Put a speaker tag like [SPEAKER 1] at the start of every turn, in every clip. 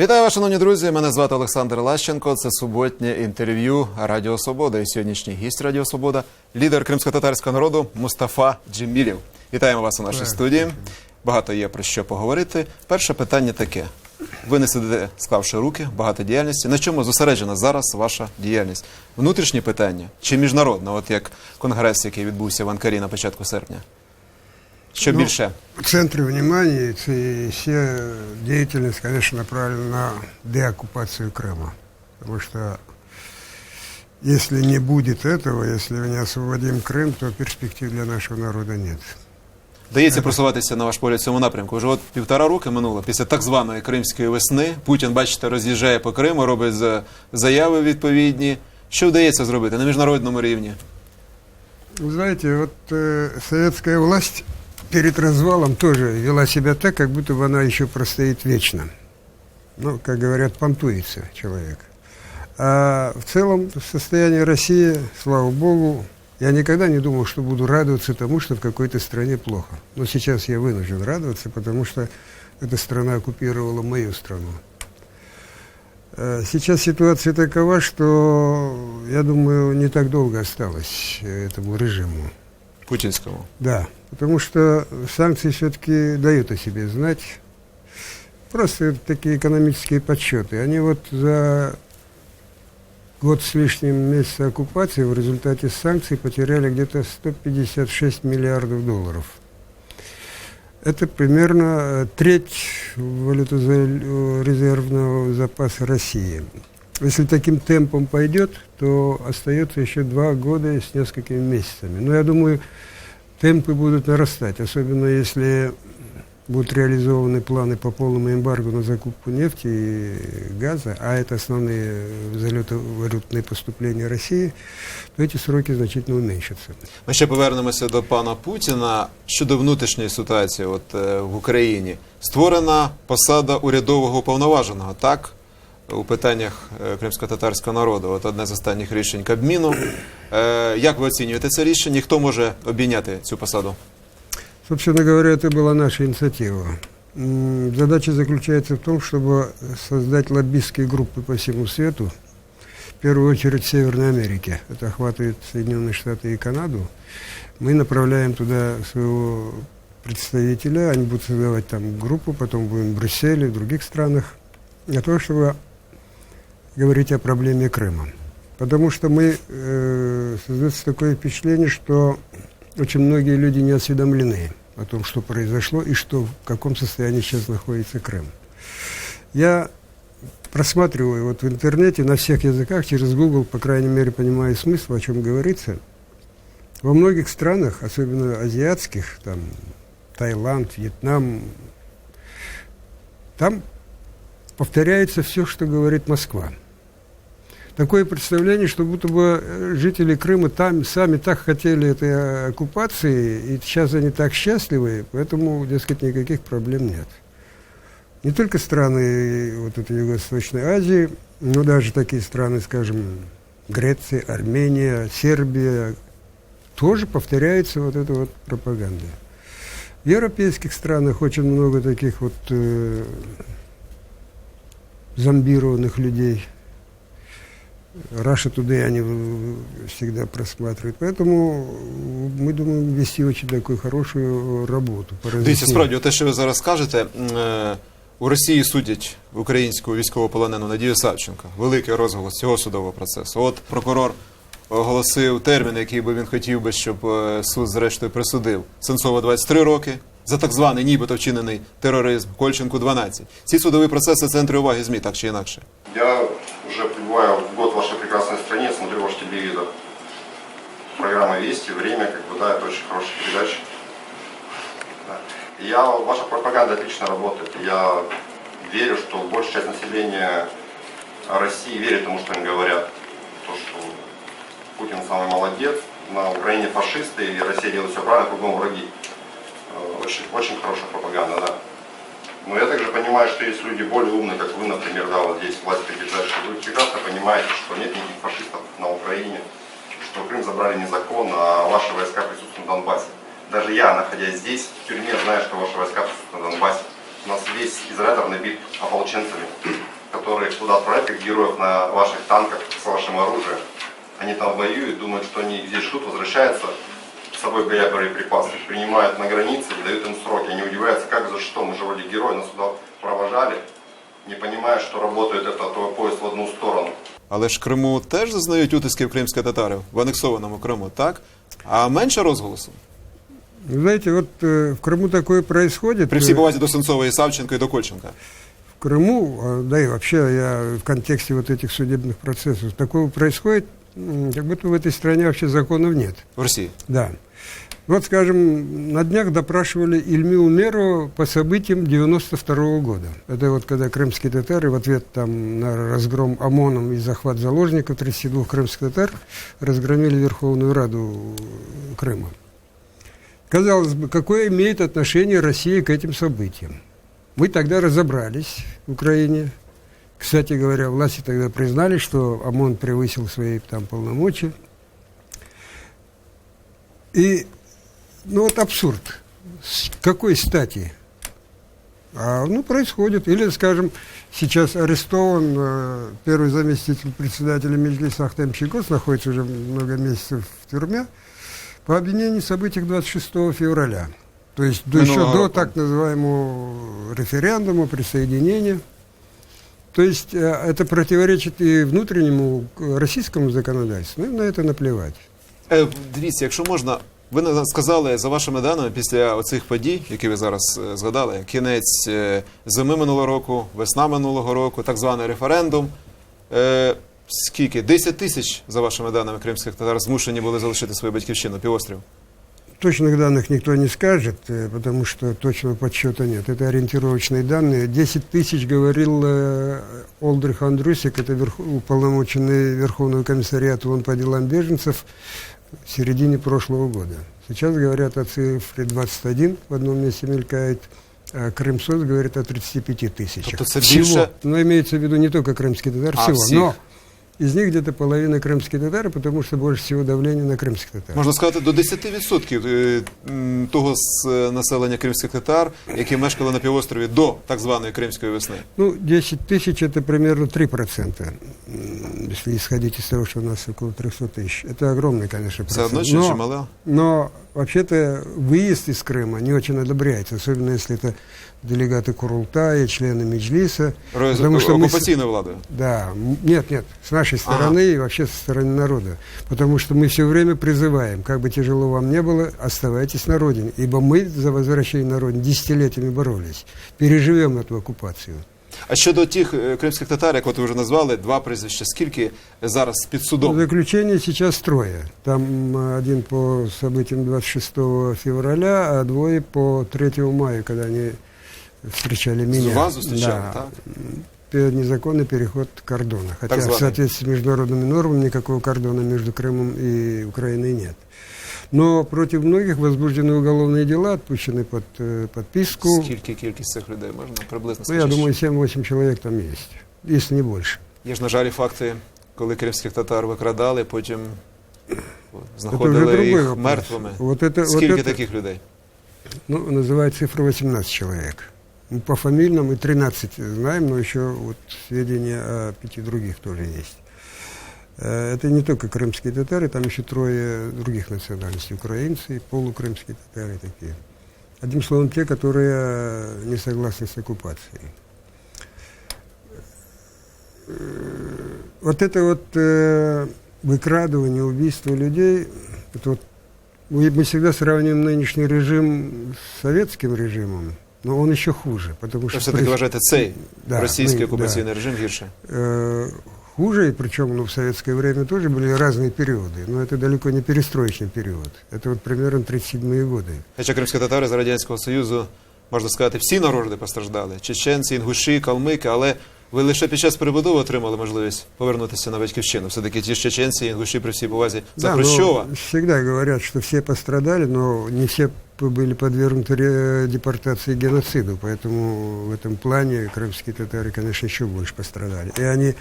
[SPEAKER 1] Вітаю вас, шановні друзі. Мене звати Олександр Лащенко. Це суботнє інтерв'ю Радіо Свобода. І сьогоднішній гість Радіо Свобода – лідер кримськотатарського народу Мустафа Джемілєв. Вітаємо вас у нашій студії. Багато є про що поговорити. Перше питання таке. Ви не сидите, склавши руки, багато діяльності. На чому зосереджена зараз ваша діяльність? Внутрішні питання чи міжнародне, от як конгрес, який відбувся в Анкарі на початку серпня? Что больше?
[SPEAKER 2] В центре внимания и вся деятельность, конечно, направлена на деоккупацию Крыма. Потому что если не будет этого, если мы не освободим Крым, то перспектив для нашего народа нет.
[SPEAKER 1] Вдається просуватися, на ваш погляд, в цьому напрямку? Вже от 1,5 роки минуло, після так званої Кримської весни. Путін, бачите, роз'їжджає по Криму, робить заяви відповідні. Що вдається зробити на міжнародному рівні?
[SPEAKER 2] Вы знаете, вот советская власть перед развалом тоже вела себя так, как будто бы она еще простоит вечно. Ну, как говорят, понтуется человек. А в целом, в состоянии России, слава Богу, я никогда не думал, что буду радоваться тому, что в какой-то стране плохо. Но сейчас я вынужден радоваться, потому что эта страна оккупировала мою страну. Сейчас ситуация такова, что, я думаю, не так долго осталось этому режиму.
[SPEAKER 1] Путинскому?
[SPEAKER 2] Да, потому что санкции все-таки дают о себе знать. Просто такие экономические подсчеты. Они вот за год с лишним месяца оккупации в результате санкций потеряли где-то 156 миллиардов долларов. Это примерно треть валютно-резервного запаса России. Если таким темпом пойдет, то остается еще 2 года с несколькими месяцами. Но я думаю, темпы будут нарастать, особенно если будут реализованы планы по полному эмбарго на закупку нефти и газа, а это основные валютные поступления России, то эти сроки значительно уменьшатся.
[SPEAKER 1] Ми ще повернемося до пана Путіна. Щодо внутрішньої ситуації в Україні. Створена посада урядового уповноваженого, так? У питаннях кримськотатарського народу. От одне з останніх рішень Кабміну. Як ви оцінюєте це рішення? І хто може обійняти цю посаду?
[SPEAKER 2] Собственно говоря, это была наша инициатива. Задача заключается в том, чтобы создать лоббистские группы по всему свету, в первую очередь в Северной Америке. Это охватывает Соединенные Штаты и Канаду. Мы направляем туда своего представителя, они будут создавать там группу, потом будем в Брюсселе, в других странах, для того, чтобы говорить о проблеме Крыма. Потому что создается такое впечатление, что очень многие люди не осведомлены о том, что произошло и в каком состоянии сейчас находится Крым. Я просматриваю вот в интернете на всех языках, через Google, по крайней мере, понимаю смысл, о чем говорится. Во многих странах, особенно азиатских, там Таиланд, Вьетнам, там повторяется все, что говорит Москва. Такое представление, что будто бы жители Крыма там сами так хотели этой оккупации, и сейчас они так счастливы, поэтому, дескать, никаких проблем нет. Не только страны вот этой Юго-Восточной Азии, но даже такие страны, скажем, Греция, Армения, Сербия, тоже повторяется вот эта вот пропаганда. В европейских странах очень много таких вот зомбированных людей. Russia Today они всегда просматривают. Поэтому мы думаем вести очень такую хорошую работу.
[SPEAKER 1] Дивіться, справді, те, що ви зараз кажете, у Росії судять українську військовополонену Надію Савченко. Великий розголос цього судового процесу. От прокурор оголосив термін, який би він хотів би, щоб суд зрештою присудив. Сенцова 23 роки за так званий нібито вчинений тероризм, Кольченку 12. Ці судові процеси – центри уваги ЗМІ, так чи інакше.
[SPEAKER 3] Я уже пребываю год в вашей прекрасной стране, смотрю ваш телевизор. Программа «Вести», «Время», да, это очень хорошая передача. Да. Ваша пропаганда отлично работает. Я верю, что большая часть населения России верит тому, что им говорят. То, что Путин самый молодец, на Украине фашисты, и Россия делает все правильно, кругом враги. Очень, очень хорошая пропаганда, да. Но я также понимаю, что есть люди более умные, как вы, например, да, вот здесь власть прибежавшие. Вы прекрасно понимаете, что нет никаких фашистов на Украине, что Крым забрали незаконно, а ваши войска присутствуют на Донбассе. Даже я, находясь здесь, в тюрьме, знаю, что ваши войска присутствуют на Донбассе. У нас весь Израиль набит ополченцами, которые туда отправляют как героев на ваших танках с вашим оружием. Они там воюют, думают, что они здесь ждут, возвращаются с собой боеприпасы, принимают на границе, дают им сроки. Они удивляются, как, за что, мы же вроде герои, нас сюда провожали, не понимая, что работает этот твой поезд в одну сторону.
[SPEAKER 1] Але ж Криму теж зазнають утисків кримських татарів в анексованому Криму, так? А менше розголосу?
[SPEAKER 2] Вы знаете, вот в Крыму такое происходит.
[SPEAKER 1] При всій повазі до Сенцова і Савченка і до Кольченка.
[SPEAKER 2] В Крыму, да и вообще я в контексте вот этих судебных процессов, такого происходит, как будто в этой стране вообще законов нет.
[SPEAKER 1] В Росії.
[SPEAKER 2] Да. Вот, скажем, на днях допрашивали Ильму Умерова по событиям 92 года. Это вот когда крымские татары в ответ там, на разгром ОМОНом и захват заложников 32 крымских татар разгромили Верховную Раду Крыма. Казалось бы, какое имеет отношение Россия к этим событиям? Мы тогда разобрались в Украине. Кстати говоря, власти тогда признали, что ОМОН превысил свои там полномочия. И, ну вот абсурд. С какой стати? Происходит. Или, скажем, сейчас арестован первый заместитель председателя Меджлиса Ахтем Чигос, находится уже много месяцев в тюрьме, по обвинению в событиях 26 февраля. То есть еще до так называемого референдума, присоединения. То есть это противоречит и внутреннему российскому законодательству, ну, на это наплевать.
[SPEAKER 1] Дивіться, якщо можна, ви сказали, за вашими даними, після оцих подій, які ви зараз згадали, кінець зими минулого року, весна минулого року, так званий референдум, скільки? 10 тисяч, за вашими даними, кримських татар змушені були залишити свою батьківщину, півострів?
[SPEAKER 2] Точных данных никто не скажет, потому что точного подсчета нет. Это ориентировочные данные. 10 тысяч, говорил Олдрих Андрусик, это уполномоченный Верховного комиссариата ООН по делам беженцев, в середине прошлого года. Сейчас говорят о цифре 21, в одном месте мелькает, а Крымсоц говорит о 35 тысячах. Всего. Но имеется в виду не только крымские татары, всего. Но из них где-то половина крымские татары, потому что больше всего давления на крымских татар.
[SPEAKER 1] Можна сказати, до 10% того населення кримських татар, які мешкали на півострові до так званої Кримської весни.
[SPEAKER 2] 10 тысяч это примерно 3%, если исходить из того, что у нас около 300 тысяч. Это огромный, конечно, процент.
[SPEAKER 1] Це одно чи мало?
[SPEAKER 2] Но вообще-то выезд из Крыма не очень одобряется, особенно если это делегаты Курултая, члены Меджлиса.
[SPEAKER 1] Оккупационной владой?
[SPEAKER 2] Да. Нет, с нашей стороны и вообще со стороны народа. Потому что мы все время призываем, как бы тяжело вам не было, оставайтесь на родине. Ибо мы за возвращение на родину десятилетиями боролись. Переживем эту оккупацию.
[SPEAKER 1] А щодо тих кримських татар, як ви вже назвали, два прізвища, скільки зараз під судом?
[SPEAKER 2] Заключение сейчас трое. Там один по событиям 26 февраля, а двое по 3 мая, когда они встречали меня.
[SPEAKER 1] Вас встречали,
[SPEAKER 2] да.
[SPEAKER 1] так?
[SPEAKER 2] Незаконный переход кордона. Хотя в соответствии с международными нормами никакого кордона между Крымом и Украиной нет. Но против многих возбуждены уголовные дела, отпущены под подписку.
[SPEAKER 1] Скільки кількість цих людей можна приблизно сказати?
[SPEAKER 2] Я думаю, 7-8 человек там есть, если не больше.
[SPEAKER 1] Є ж, на жаль, факти, коли кримських татар викрадали, потім знаходили їх мертвими. Скільки таких людей?
[SPEAKER 2] Называют цифру 18 человек. По фамильным и 13 знаем, но еще вот сведения о 5 других тоже есть. Это не только крымские татары, там еще 3 других национальностей, украинцы, полукрымские татары такие. Одним словом, те, которые не согласны с оккупацией. Вот это вот выкрадывание, убийство людей, это вот, мы всегда сравниваем нынешний режим с советским режимом, но он еще хуже, потому что...
[SPEAKER 1] Все-таки вважаєте цей російський оккупаційний режим гірше?
[SPEAKER 2] Хуже, и причем в советское время тоже были разные периоды, но это далеко не перестроечный период. Это вот примерно 37-е годы.
[SPEAKER 1] Хоча кримські татари з Радянського Союзу, можна сказати, всі народи постраждали. Чеченці, інгуші, калмики, але ви лише під час перебудови отримали можливість повернутися на батьківщину. Все-таки ті ж чеченці, інгуші, при всій повазі, за Хрущова.
[SPEAKER 2] Всегда говорят, что все пострадали, но не все были подвергнуты депортации и геноциду, поэтому в этом плане крымские татары, конечно, еще больше пострадали. И они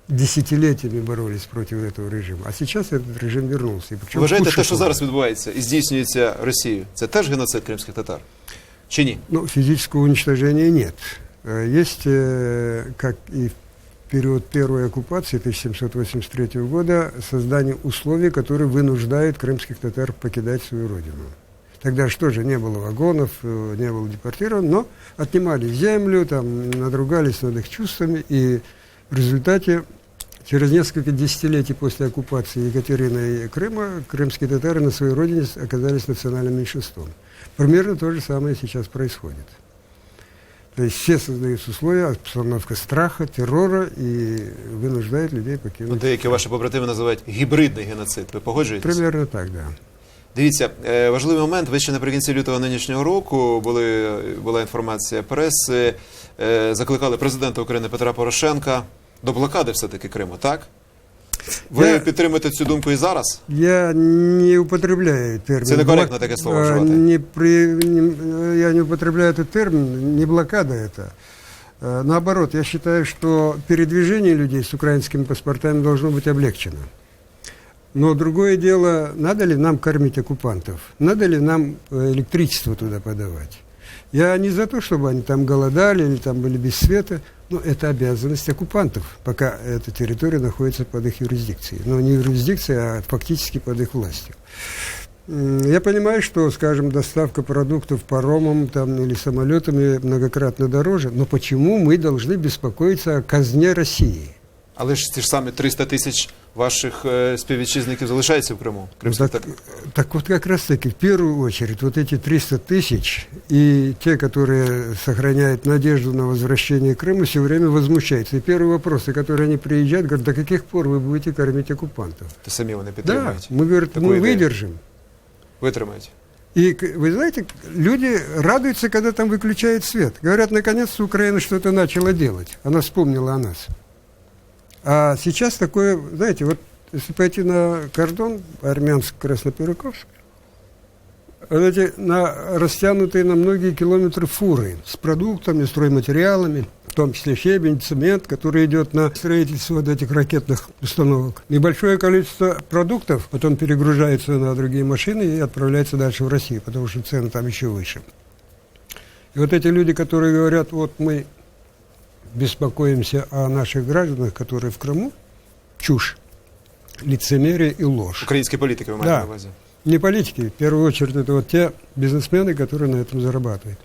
[SPEAKER 2] десятилетиями боролись против этого режима. А сейчас этот режим вернулся.
[SPEAKER 1] Вважаєте, те, що зараз відбувається і здійснюється Росією, це теж геноцид кримських татар? Чи ні?
[SPEAKER 2] Ну, физического уничтожения нет. Есть, как и в период первой оккупации 1783 года, создание условий, которые вынуждают крымских татар покидать свою родину. Тогда что же, не было вагонов, не было депортирован, но отнимали землю, там, надругались над их чувствами, и в результате через несколько десятилетий после оккупации Екатерины и Крыма крымские татары на своей родине оказались национальным меньшинством. Примерно то же самое сейчас происходит. То есть все создают условия, обстановка страха, террора и вынуждает людей покинуть.
[SPEAKER 1] Деякі ваші побратими називають гібридний геноцид. Ви погоджуєтесь?
[SPEAKER 2] Примерно так, да.
[SPEAKER 1] Дивіться, важливий момент. Ви ще наприкінці лютого нинішнього року була інформація преси, закликали президента України Петра Порошенка до блокади все-таки Криму, так? Ви підтримуєте цю думку і зараз?
[SPEAKER 2] Я не употребляю термин.
[SPEAKER 1] Це некоректно таке слово вживати.
[SPEAKER 2] Я не употребляю этот термин, не блокада это. Наоборот, я считаю, что передвижение людей с украинскими паспортами должно быть облегчено. Но другое дело, надо ли нам кормить оккупантов? Надо ли нам электричество туда подавать? Я не за то, чтобы они там голодали или там были без света, но это обязанность оккупантов, пока эта территория находится под их юрисдикцией. Но не юрисдикцией, а фактически под их властью. Я понимаю, что, скажем, доставка продуктов паромом там, или самолетами многократно дороже, но почему мы должны беспокоиться о казне России?
[SPEAKER 1] Але ж ті ж самі 300 тисяч ваших співвітчизників залишаються в Криму.
[SPEAKER 2] Так вот как раз таки, в первую очередь, вот эти 300 тысяч и те, которые сохраняют надежду на возвращение Крыма, все время возмущаются. И первые вопросы, которые они приезжают, говорят, до каких пор вы будете кормить оккупантов?
[SPEAKER 1] То самі вони
[SPEAKER 2] Да,
[SPEAKER 1] підтримують.
[SPEAKER 2] мы, говорят,
[SPEAKER 1] Таку
[SPEAKER 2] мы
[SPEAKER 1] ідею.
[SPEAKER 2] выдержим.
[SPEAKER 1] Витримають.
[SPEAKER 2] И, вы знаете, люди радуются, когда там выключают свет. Говорят, наконец-то Украина что-то начала делать. Она вспомнила о нас. А сейчас такое, знаете, вот если пойти на кордон Армянск-Красноперекопск, вот эти растянутые на многие километры фуры с продуктами, стройматериалами, в том числе щебень, цемент, который идет на строительство вот этих ракетных установок. Небольшое количество продуктов потом перегружается на другие машины и отправляется дальше в Россию, потому что цены там еще выше. И вот эти люди, которые говорят, вот мы беспокоимся о наших гражданах, которые в Крыму, чушь, лицемерие и ложь.
[SPEAKER 1] Українські політики ви маєте на увазі?
[SPEAKER 2] Не политики, в первую очередь это вот те бизнесмены, которые на этом зарабатывают.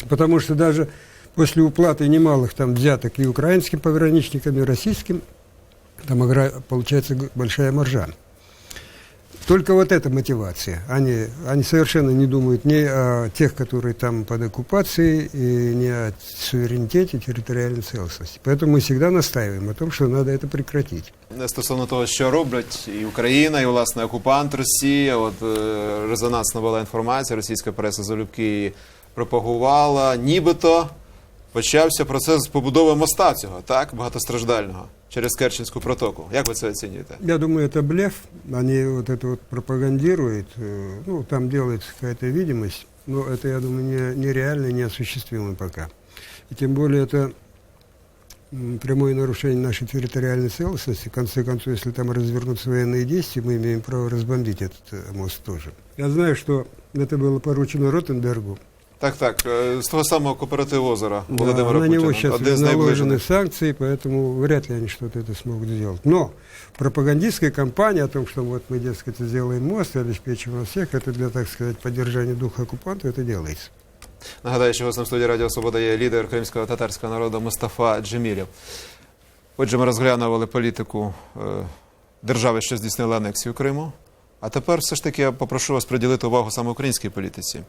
[SPEAKER 2] Потому что даже после уплаты немалых там взяток и украинским пограничникам, и российским, там получается большая маржа. Только вот эта мотивация. Они совершенно не думают ни о тех, которые там под оккупацией, и ни о суверенитете, территориальной целостности. Поэтому мы всегда настаиваем о том, что надо это прекратить.
[SPEAKER 1] Стосовно того, що роблять і Україна, і, власне, окупант Росія, от резонансна була інформація, російська преса залюбки її пропагувала, нібито почався процес побудови моста цього, так, багатостраждального, через Керченську протоку. Як ви це оцінюєте?
[SPEAKER 2] Я думаю, это блеф. Они вот это вот пропагандируют. Ну, там делается какая-то видимость, но это, я думаю, нереально, неосуществимо пока. И тем более это прямое нарушение нашей территориальной целостности. В конце концов, если там развернутся военные действия, мы имеем право разбомбить этот мост тоже. Я знаю, что это было поручено Ротенбергу.
[SPEAKER 1] Так, з того самого кооперативу озера
[SPEAKER 2] Да,
[SPEAKER 1] Володимира
[SPEAKER 2] на него
[SPEAKER 1] Путіна,
[SPEAKER 2] сейчас
[SPEAKER 1] один з
[SPEAKER 2] наложены
[SPEAKER 1] найближених.
[SPEAKER 2] санкции, поэтому вряд ли они что-то это смогут сделать. Но пропагандистская кампания о том, что вот мы, дескать, сделаем мост и обеспечим нас всех, это для, так сказать, поддержания духа оккупанта, это делается.
[SPEAKER 1] Нагадаю, що гостем студії Радіо Свобода є лідер кримського татарського народу Мустафа Джемілєв. Отже, ми розглянули політику держави, що здійснила анексію Криму. А тепер все ж таки я попрошу вас приділити увагу саме українській політиці.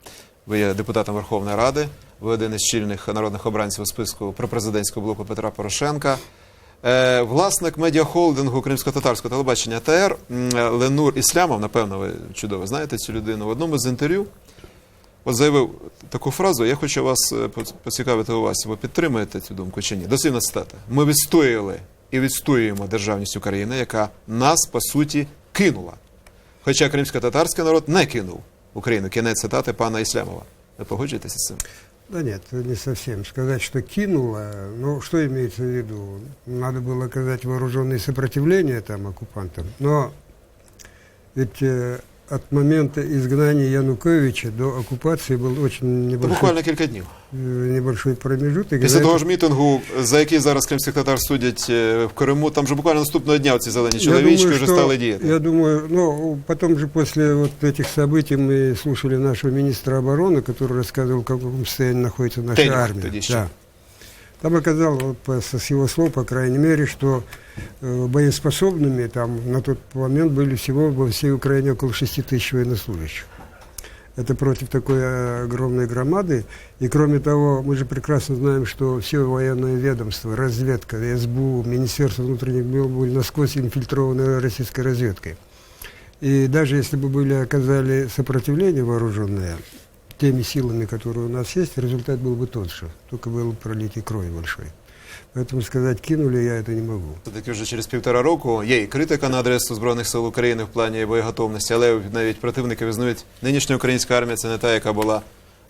[SPEAKER 1] Ви є депутатом Верховної Ради, ви один із чільних народних обранців у списку пропрезидентського блоку Петра Порошенка. Власник медіахолдингу кримсько-татарського телебачення ТР Ленур Іслямов, напевно, ви чудово знаєте цю людину, в одному з інтерв'ю от заявив таку фразу, я хочу вас поцікавити у вас, ви підтримуєте цю думку чи ні? Дослівна цитата. Ми відстояли і відстоюємо державність України, яка нас, по суті, кинула. Хоча кримсько-татарський народ не кинув Україну. Кінець цитати пана Іслямова. Ви погоджуєтеся з цим?
[SPEAKER 2] Да нет, не совсем. Сказать, что кинуло, ну, что имеется в виду? Надо было оказать вооруженное сопротивление там оккупантам. Но ведь от момента изгнания Януковича до оккупации был очень
[SPEAKER 1] Це
[SPEAKER 2] небольшой,
[SPEAKER 1] буквально кілька днів.
[SPEAKER 2] небольшой промежуток.
[SPEAKER 1] Після
[SPEAKER 2] За
[SPEAKER 1] того
[SPEAKER 2] это-
[SPEAKER 1] ж мітингу, за який зараз кримських татар судять в Криму, там же буквально наступного дня ці зелені
[SPEAKER 2] Я
[SPEAKER 1] чоловічки
[SPEAKER 2] думаю,
[SPEAKER 1] вже
[SPEAKER 2] что-
[SPEAKER 1] стали діяти.
[SPEAKER 2] Я думаю, ну, потом же после вот этих событий мы слушали нашего министра обороны, который рассказывал, в каком состоянии находится наша
[SPEAKER 1] Тенев
[SPEAKER 2] армия.
[SPEAKER 1] тогда еще.
[SPEAKER 2] Да. Там оказалось, вот, с его слов, по крайней мере, что боеспособными там на тот момент были всего во всей Украине около 6 тысяч военнослужащих. Это против такой огромной громады. И кроме того, мы же прекрасно знаем, что все военные ведомства, разведка, СБУ, Министерство внутренних дел были насквозь инфильтрованы российской разведкой. И даже если бы оказали сопротивление вооруженное теми силами, которые у нас есть, результат был бы тот же, только был пролитий крови большой. Поэтому сказать, кинули, я это не могу.
[SPEAKER 1] Все-таки вже через 1,5 року є і критика на адресу Збройних сил України в плані боєготовності, але навіть противники визнають, нинішня українська армія – це не та, яка була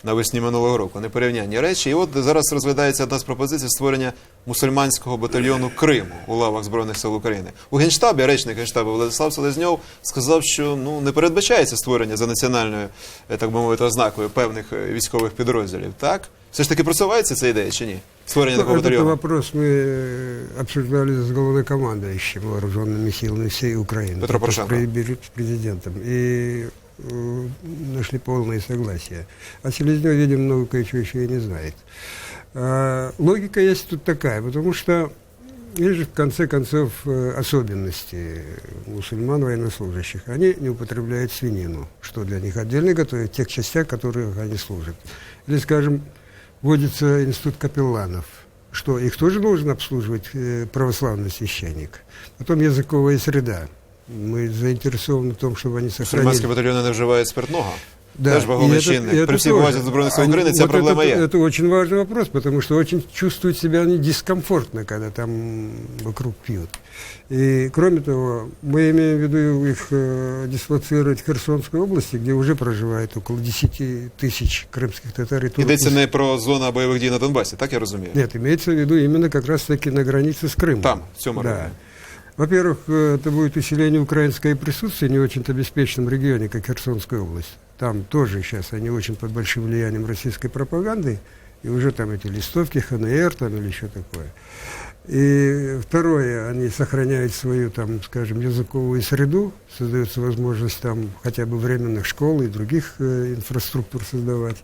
[SPEAKER 1] навесні минулого року. Непорівнянні речі. І от зараз розглядається одна з пропозицій створення мусульманського батальйону Криму у лавах Збройних сил України. У Генштабі, речник Генштабу Владислав Селезньов сказав, що не передбачається створення за національною, так би мовити, ознакою певних військових підрозділів. Так? Все ж таки просувається ця ідея чи ні? Створення такого
[SPEAKER 2] Этот
[SPEAKER 1] батальйону?
[SPEAKER 2] вопрос мы обсуждали с главнокомандующим вооруженными силами всей Украины.
[SPEAKER 1] Петро Порошенко.
[SPEAKER 2] С президентом. И нашли полное согласие. А Селезнев, видимо, много кое-чего еще и не знает. Логика есть тут такая, потому что есть же, в конце концов, особенности мусульман военнослужащих. Они не употребляют свинину, что для них отдельно готовят в тех частях, в которых они служат. Или, скажем, вводится институт капелланов, что их тоже должен обслуживать православный священник. Потом языковая среда. Мы заинтересованы в том, чтобы они сохранили...
[SPEAKER 1] Мусульманські батальйони не вживають спиртного?
[SPEAKER 2] Да,
[SPEAKER 1] Теж вагомий чинник. При всій повазі до Збройних сил України ця проблема є.
[SPEAKER 2] Это очень важный вопрос, потому что очень чувствуют себя они дискомфортно, когда там вокруг пьют. И, кроме того, мы имеем в виду их дислоцировать в Херсонской области, где уже проживает около 10 тысяч крымских татар. И
[SPEAKER 1] Йдеться не про зону бойових дій на Донбасі, так я розумію?
[SPEAKER 2] Нет, имеется в виду именно как раз-таки на границе с Крымом.
[SPEAKER 1] Там, в цьому
[SPEAKER 2] Да.
[SPEAKER 1] районі.
[SPEAKER 2] Во-первых, это будет усиление украинского присутствия в не очень-то беспечном регионе, как Херсонская область. Там тоже сейчас они очень под большим влиянием российской пропаганды, и уже там эти листовки, ХНР там или еще такое. И второе, они сохраняют свою, там, скажем, языковую среду, создается возможность там хотя бы временных школ и других инфраструктур создавать.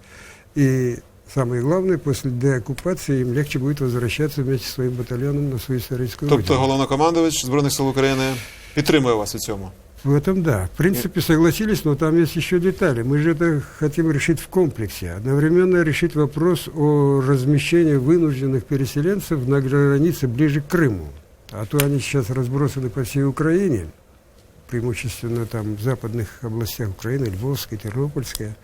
[SPEAKER 2] И самое главное, после деоккупации им легче будет возвращаться вместе со своим батальоном на свою историческую
[SPEAKER 1] Тобто
[SPEAKER 2] родину.
[SPEAKER 1] головнокомандувач Збройних сил України підтримує вас у цьому?
[SPEAKER 2] В этом да. В принципе, согласились, но там есть еще детали. Мы же это хотим решить в комплексе. Одновременно решить вопрос о размещении вынужденных переселенцев на границе ближе к Крыму. А то они сейчас разбросаны по всей Украине, преимущественно там в западных областях Украины, Львовская, Тернопольская.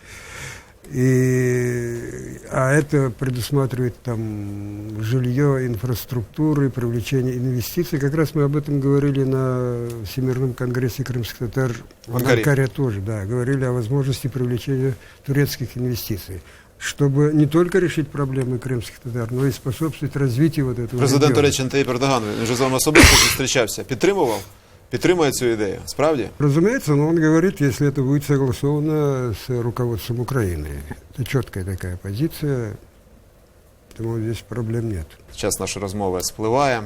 [SPEAKER 2] А это предусматривает там жилье, инфраструктуру, привлечение инвестиций. Как раз мы об этом говорили на Всемирном конгрессе крымских татар
[SPEAKER 1] В Анкаре
[SPEAKER 2] тоже, да, говорили о возможности привлечения турецких инвестиций, чтобы не только решить проблемы крымских татар, но и способствовать развитию вот этого
[SPEAKER 1] Президент
[SPEAKER 2] региона.
[SPEAKER 1] Туреччини Таїп Ердоган, він же з вами особисто зустрічався, підтримував? Підтримує цю ідею? Справді?
[SPEAKER 2] Разумеется, но он говорит, если это будет согласовано с руководством Украины. Это четкая такая позиция, поэтому здесь проблем нет.
[SPEAKER 1] Час нашої розмови спливає.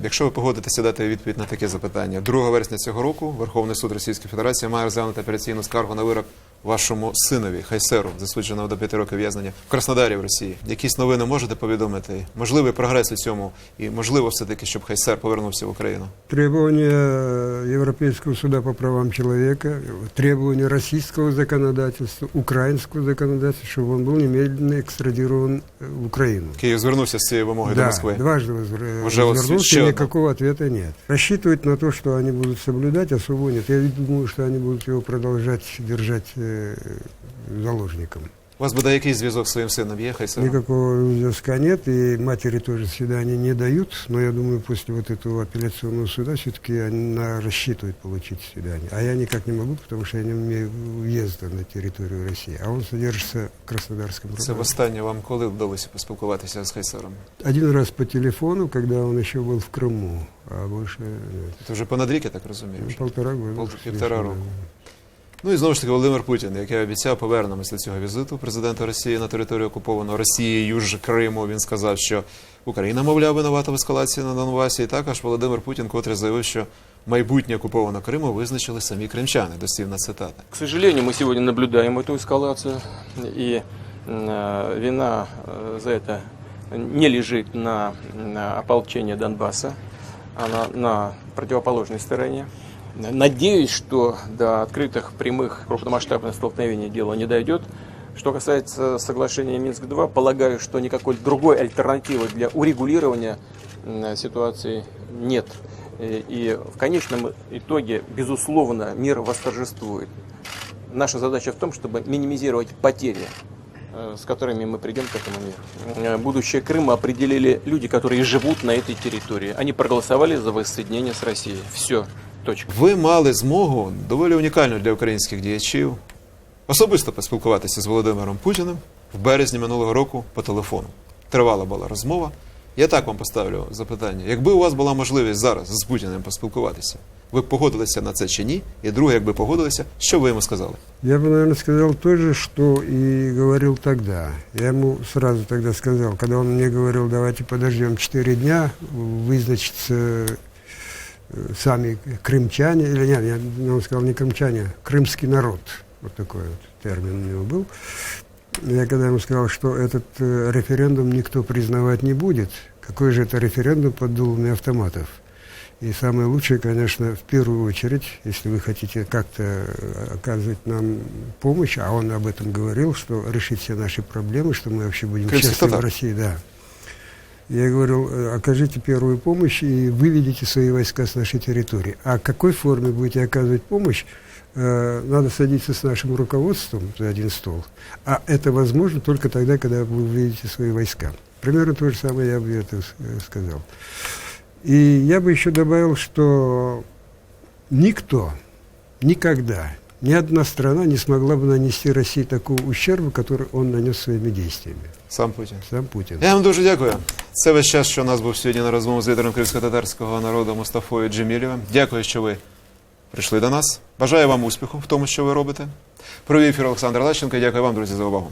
[SPEAKER 1] Якщо ви погодитеся дати відповідь на таке запитання, 2 вересня цього року Верховний суд Російської Федерації має розглянути апеляційну скаргу на вирок вашому синові Хайсеру, засудженого до 5 років в'язнення в Краснодарі в Росії. Якісь новини можете повідомити? Можливий прогрес у цьому? І можливо все-таки, щоб Хайсер повернувся в Україну?
[SPEAKER 2] Требования Европейского суда по правам человека, требования российского законодательства, украинского законодательства, чтобы он был немедленно экстрадирован в Украину.
[SPEAKER 1] Київ звернувся з цією вимогою до
[SPEAKER 2] Да,
[SPEAKER 1] Москви.
[SPEAKER 2] дважды
[SPEAKER 1] Уже вот
[SPEAKER 2] развернулся,
[SPEAKER 1] еще одно.
[SPEAKER 2] никакого ответа нет. Рассчитывать на то, что они будут соблюдать, особо нет. Я думаю, что они будут его продолжать держать заложником.
[SPEAKER 1] У вас буде якийсь зв'язок з своїм сином є, Хайсером?
[SPEAKER 2] Никакого зв'язка нет, и матери тоже свидания не дают, но я думаю, после вот этого апелляционного суда все-таки она рассчитывает получить свидание. А я никак не могу, потому что я не умею въезда на территорию России, а он содержится в Краснодарском
[SPEAKER 1] Це
[SPEAKER 2] районе.
[SPEAKER 1] востаннє вам коли вдалося поспілкуватися з Хайсером?
[SPEAKER 2] Один раз по телефону, когда он еще был в Крыму, а больше нет.
[SPEAKER 1] Це вже понад рік, я так розумію. Вже.
[SPEAKER 2] 1,5 года.
[SPEAKER 1] Півтора року. Ну і знову ж таки Володимир Путін, як я обіцяв, повернемось до цього візиту президента Росії на територію окупованого Росією ж Криму. Він сказав, що Україна, мовляв, винувата в ескалації на Донбасі. І також Володимир Путін, котрий заявив, що майбутнє окупованого Криму визначили самі кримчани. Дослівна цитата.
[SPEAKER 4] К сожалению, мы сегодня наблюдаем эту эскалацию, и вина за это не лежит на ополчении Донбасса, она на противоположной стороне. Надеюсь, что до открытых прямых крупномасштабных столкновений дело не дойдет. Что касается соглашения Минск-2, полагаю, что никакой другой альтернативы для урегулирования ситуации нет. И в конечном итоге, безусловно, мир восторжествует. Наша задача в том, чтобы минимизировать потери, с которыми мы придем к этому миру. Будущее Крыма определили люди, которые живут на этой территории. Они проголосовали за воссоединение с Россией. Все. Точка.
[SPEAKER 1] Ви мали змогу, доволі унікальну для українських діячів, особисто поспілкуватися з Володимиром Путіним в березні минулого року по телефону. Тривала була розмова. Я так вам поставлю запитання. Якби у вас була можливість зараз з Путіним поспілкуватися, ви б погодилися на це чи ні? І друге, якби погодилися, що ви йому сказали?
[SPEAKER 2] Я бы, наверное, сказал то же, что и говорил тогда. Я ему сразу тогда сказал, когда он мне говорил, давайте подождем 4 дня, вызначится сами крымчане, или нет, он сказал не крымчане, крымский народ. Вот такой вот термин у него был. Я когда ему сказал, что этот референдум никто признавать не будет, какой же это референдум под дулами автоматов? И самое лучшее, конечно, в первую очередь, если вы хотите как-то оказывать нам помощь, а он об этом говорил, что решить все наши проблемы, что мы вообще будем счастливы в России, да. Я говорил, окажите первую помощь и выведите свои войска с нашей территории. А в какой форме будете оказывать помощь, надо садиться с нашим руководством за один стол. А это возможно только тогда, когда вы выведете свои войска. Примерно то же самое я бы это сказал. И я бы еще добавил, что никто, никогда, ни одна страна не смогла бы нанести России такого ущерба, который он нанес своими действиями.
[SPEAKER 1] Сам Путін.
[SPEAKER 2] Сам Путін.
[SPEAKER 1] Я вам дуже дякую. Це весь час, що у нас був сьогодні на розмову з лідером кримськотатарського народу Мустафою Джемілєвим. Дякую, що ви прийшли до нас. Бажаю вам успіху в тому, що ви робите. Провів ефір Олександр Лащенко. Дякую вам, друзі, за увагу.